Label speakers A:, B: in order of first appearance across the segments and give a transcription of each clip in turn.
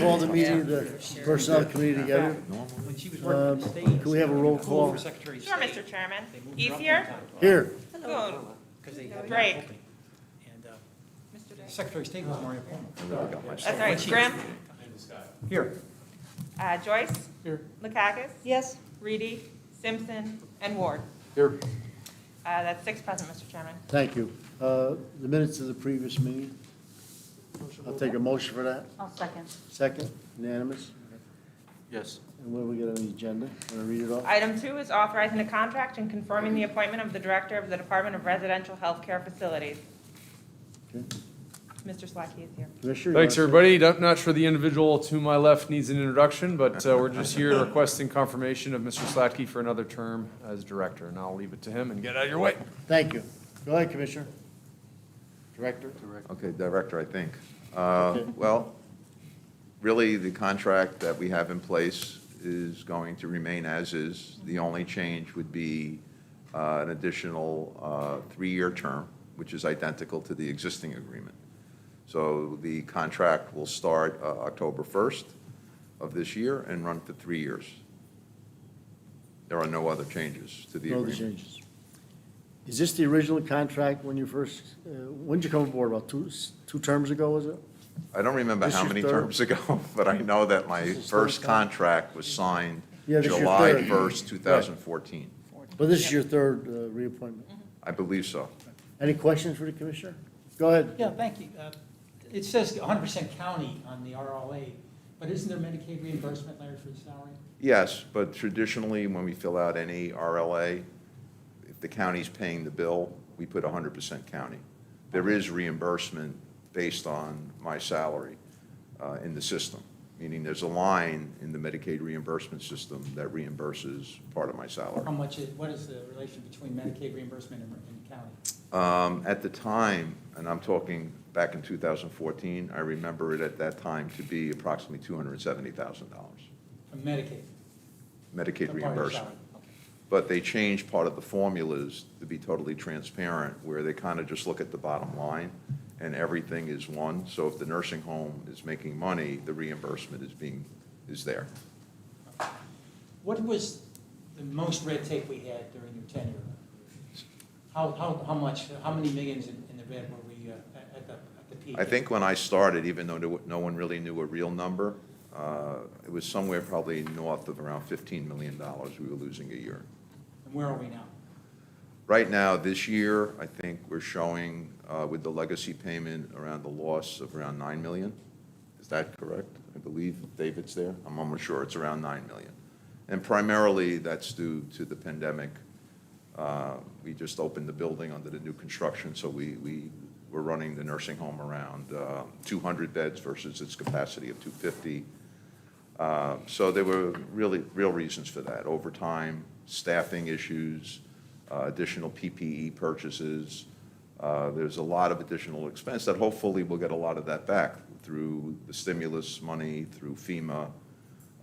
A: call the meeting, the Personnel Committee together.
B: When she was working in the state.
A: Can we have a roll call?
B: Secretary of
C: Sure,
B: State.
C: Mr. Chairman.
B: They moved
C: He's
B: her up
C: here?
B: one time.
A: Here.
C: Good.
B: Because they had
C: Great.
B: an opening. And Secretary of State was Maria Cuomo.
C: That's right. Graham?
B: Here.
C: Joyce?
B: Here.
C: Lakakis?
D: Yes.
C: Reedy? Simpson? And Ward?
B: Here.
C: That's 6 present, Mr. Chairman.
A: Thank you. The minutes of the previous meeting. I'll take a motion for that.
D: I'll second.
A: Second, unanimous.
B: Yes.
A: And what do we get on the agenda? Want to read it off?
C: Item 2 is authorizing the contract and confirming the appointment of the Director of the Department of Residential Healthcare Facilities.
A: Okay.
C: Mr. Slacky is here.
A: Commissioner? you
E: Thanks,
A: wanna-
E: everybody. Not sure the individual to my left needs an introduction, but we're just here requesting confirmation of Mr. Slatke for another term as director, and I'll leave it to him and get out of your way.
A: Thank you. Go ahead, Commissioner. Director?
F: Okay, Director, I think.
A: Okay.
F: Well, really, the contract that we have in place is going to remain as is. The only change would be an additional 3-year term, which is identical to the existing agreement. So the contract will start October 1st of this year and run for 3 years. There are no other changes to the
A: No other
F: agreement.
A: changes. Is this the original contract when you first, when did you come aboard? About two terms ago, was it?
F: I don't remember
A: This
F: how
A: your
F: many
A: third?
F: terms ago, but I know that my
A: This is
F: first
A: third time?
F: contract was signed
A: Yeah, this is your
F: July
A: third.
F: 1st, 2014.
A: But this is your third reappointment.
F: I believe so.
A: Any questions for the Commissioner? Go ahead.
B: Yeah, thank you. It says 100% county on the RLA, but isn't there Medicaid reimbursement, Larry, for the salary?
F: Yes, but traditionally, when we fill out any RLA, if the county's paying the bill, we put 100% county. There is reimbursement based on my salary in the system, meaning there's a line in the Medicaid reimbursement system that reimburses part of my salary.
B: How much, what is the relation between Medicaid reimbursement and county?
F: At the time, and I'm talking back in 2014, I remember it at that time to be approximately $270,000,
B: From Medicaid?
F: Medicaid
B: For part of your
F: reimbursement.
B: salary? Okay.
F: But they changed part of the formulas to be totally transparent, where they kind of just look at the bottom line, and everything is one. So if the nursing home is making money, the reimbursement is there.
B: What was the most red tape we had during your tenure? How much, how many millions in the red were we at the peak?
F: I think when I started, even though no one really knew a real number, it was somewhere probably north of around $15 million we were losing a year.
B: And where are we now?
F: Right now, this year, I think we're showing with the legacy payment around the loss of around $9 million. Is that correct? I believe David's there. I'm almost sure it's around $9 million. And primarily, that's due to the pandemic. We just opened the building under the new construction, so we were running the nursing home around 200 beds versus its capacity of 250. So there were real reasons for that. Overtime, staffing issues, additional PPE purchases. There's a lot of additional expense that hopefully we'll get a lot of that back through the stimulus money, through FEMA.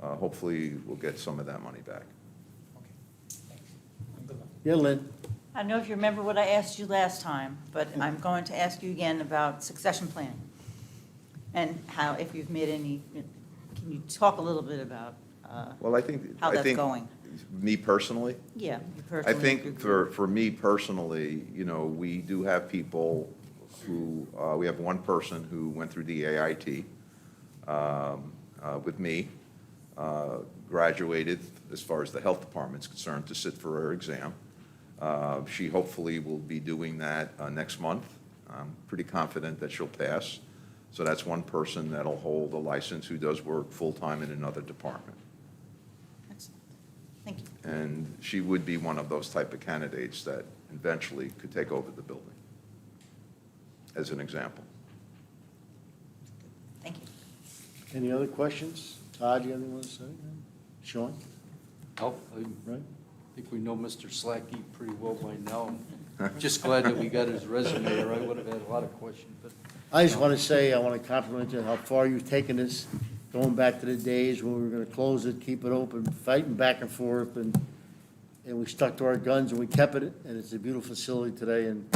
F: Hopefully we'll get some of that money back.
B: Okay, thanks. And good luck.
A: Yeah, Lynn?
D: I don't know if you remember what I asked you last time, but I'm going to ask you again about succession planning. And how, if you've made any, can you talk a little bit about
F: Well, I think
D: how that's going?
F: Me personally,
D: Yeah, you
F: I
D: personally.
F: think for me personally, you know, we do have people who, we have one person who went through the AIT with me, graduated as far as the health department's concerned to sit for her exam. She hopefully will be doing that next month. I'm pretty confident that she'll pass. So that's one person that'll hold a license who does work full-time in another department.
D: Excellent. Thank you.
F: And she would be one of those type of candidates that eventually could take over the building, as an example.
D: Thank you.
A: Any other questions? Todd, you have anything to say? Sean?
G: Oh, I
A: Right?
G: think we know Mr. Slacky pretty well by now. I'm just glad that we got his resume, or I would have had a lot of questions, but
A: I just want to say, I want to compliment you how far you've taken this, going back to the days when we were going to close it, keep it open, fighting back and forth, and we stuck to our guns and we kept it, and it's a beautiful facility today, and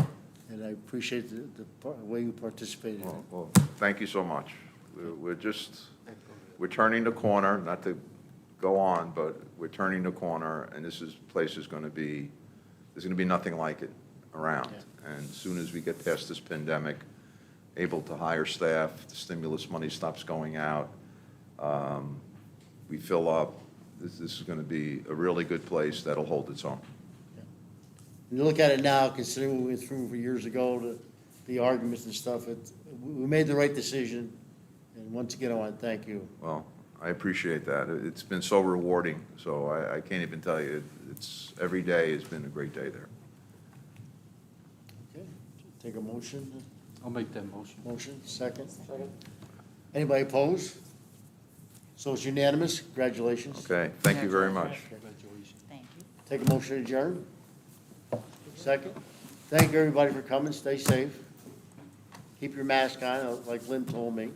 A: I appreciate the way you participated in it.
F: Well, thank you so much. We're we're turning the corner, not to go on, but we're turning the corner, and place is going to be, there's going to be nothing like it around. And as soon as we get past this pandemic, able to hire staff, the stimulus money stops going out, we fill up, this is going to be a really good place that'll hold its own.
A: When you look at it now, considering what we went through for years ago, the arguments and stuff, we made the right decision. And once again, I want to thank you.
F: Well, I appreciate that. It's been so rewarding, so I can't even tell you. Every day has been a great day there.
A: Okay, take a motion.
G: I'll make that motion.
A: Motion, second. Anybody opposed? So it's unanimous. Congratulations.
F: Okay, thank you very much.
G: Congratulations.
D: Thank you.
A: Take a motion to adjourn. Second. Thank you, everybody, for coming. Stay safe. Keep your mask on, like Lynn told me.